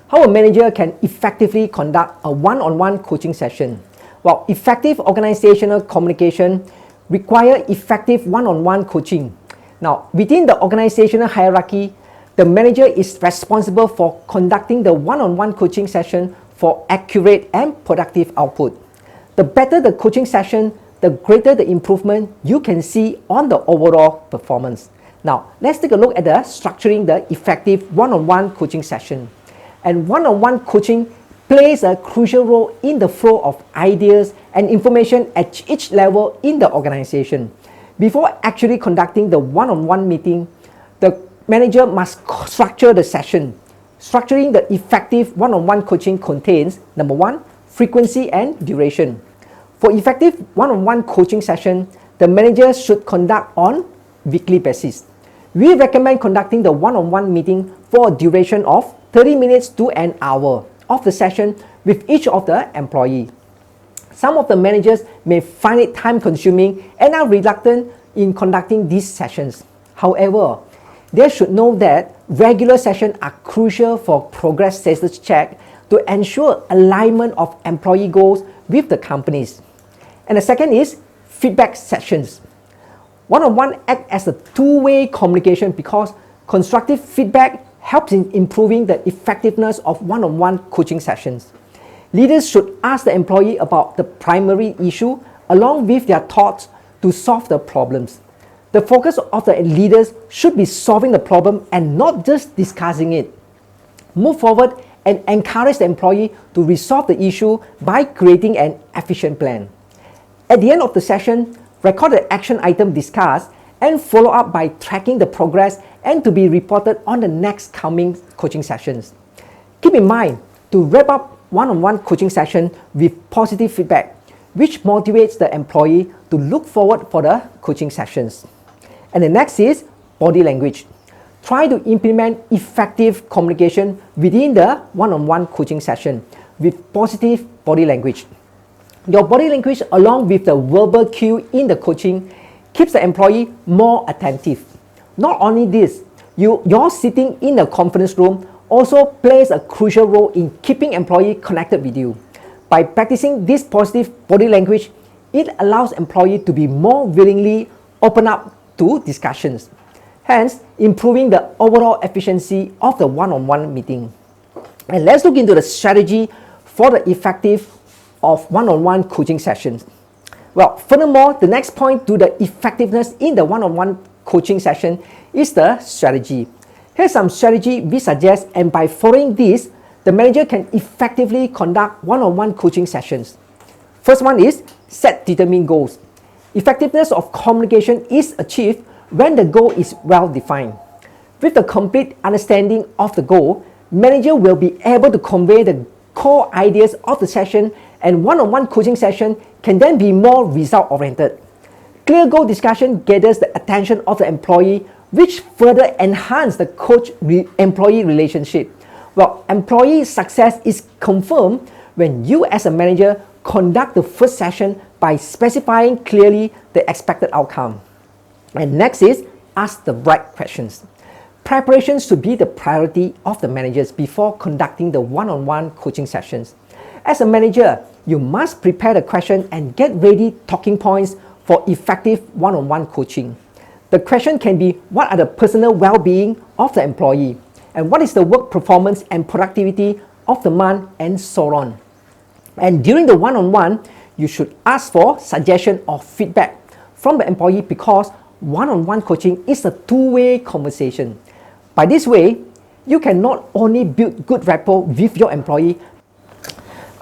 How a manager can effectively conduct a one-on-one coaching session. Well, effective organizational communication requires effective one-on-one coaching. Now, within the organizational hierarchy, the manager is responsible for conducting the one-on-one coaching session for accurate and productive output. The better the coaching session, the greater the improvement you can see on the overall performance. Now, let's take a look at the structuring the effective one-on-one coaching session. And one-on-one coaching plays a crucial role in the flow of ideas and information at each level in the organization. Before actually conducting the one-on-one meeting, the manager must structure the session. Structuring the effective one-on-one coaching contains, number one, frequency and duration. For effective one-on-one coaching session, the manager should conduct on weekly basis. We recommend conducting the one-on-one meeting for a duration of 30 minutes to an hour of the session with each of the employee. Some of the managers may find it time-consuming and are reluctant in conducting these sessions. However, they should know that regular sessions are crucial for progress status check to ensure alignment of employee goals with the companies. And the second is feedback sessions. One-on-one act as a two-way communication because constructive feedback helps in improving the effectiveness of one-on-one coaching sessions. Leaders should ask the employee about the primary issue along with their thoughts to solve the problems. The focus of the leaders should be solving the problem and not just discussing it. Move forward and encourage the employee to resolve the issue by creating an efficient plan. At the end of the session, record the action item discussed and follow up by tracking the progress and to be reported on the next coming coaching sessions. Keep in mind to wrap up one-on-one coaching session with positive feedback, which motivates the employee to look forward for the coaching sessions. And the next is body language. Try to implement effective communication within the one-on-one coaching session with positive body language. Your body language along with the verbal cue in the coaching keeps the employee more attentive. Not only this, your sitting in the conference room also plays a crucial role in keeping employee connected with you. By practicing this positive body language, it allows employee to be more willingly open up to discussions, hence improving the overall efficiency of the one-on-one meeting. And let's look into the strategy for the effective of one-on-one coaching sessions. Well, furthermore, the next point to the effectiveness in the one-on-one coaching session is the strategy. Here's some strategy we suggest, and by following this, the manager can effectively conduct one-on-one coaching sessions. First one is set determined goals. Effectiveness of communication is achieved when the goal is well defined. With the complete understanding of the goal, manager will be able to convey the core ideas of the session, and one-on-one coaching session can then be more result-oriented. Clear goal discussion gathers the attention of the employee, which further enhance the coach-employee relationship. Well, employee success is confirmed when you as a manager conduct the first session by specifying clearly the expected outcome. And next is ask the right questions. Preparation should be the priority of the managers before conducting the one-on-one coaching sessions. As a manager, you must prepare the question and get ready talking points for effective one-on-one coaching. The question can be, what are the personal well-being of the employee? And what is the work performance and productivity of the month, and so on. And during the one-on-one, you should ask for suggestion or feedback from the employee because one-on-one coaching is a two-way conversation. By this way, you can not only build good rapport with your employee.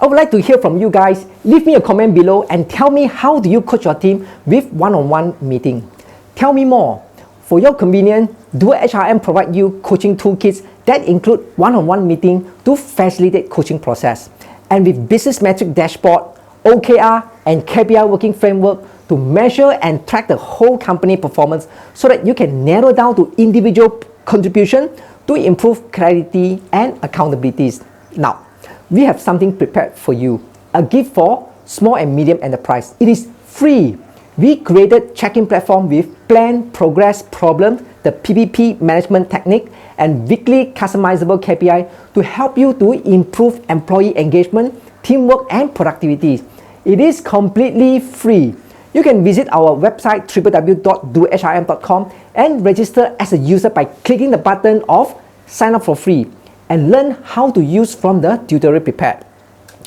I would like to hear from you guys. Leave me a comment below and tell me how do you coach your team with one-on-one meeting. Tell me more. For your convenience, DoerHRM provide you coaching toolkits that include one-on-one meeting to facilitate coaching process. And with business metric dashboard, OKR and KPI working framework to measure and track the whole company performance so that you can narrow down to individual contribution to improve clarity and accountabilities. Now, we have something prepared for you. A gift for small and medium enterprise. It is free. We created check-in platform with plan, progress, problem, the PPP management technique, and weekly customizable KPI to help you to improve employee engagement, teamwork, and productivity. It is completely free. You can visit our website www.doerhrm.com and register as a user by clicking the button of sign up for free and learn how to use from the tutorial prepared.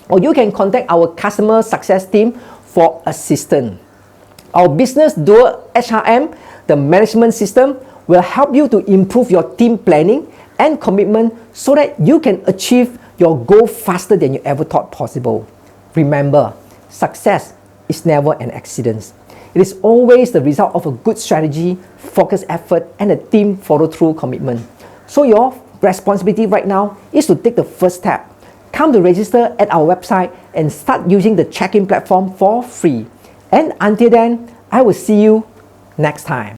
Or you can contact our customer success team for assistance. Our business DoerHRM, the management system, will help you to improve your team planning and commitment so that you can achieve your goal faster than you ever thought possible. Remember, success is never an accident. It is always the result of a good strategy, focused effort, and a team follow-through commitment. So your responsibility right now is to take the first step. Come to register at our website and start using the check-in platform for free. And until then, I will see you next time.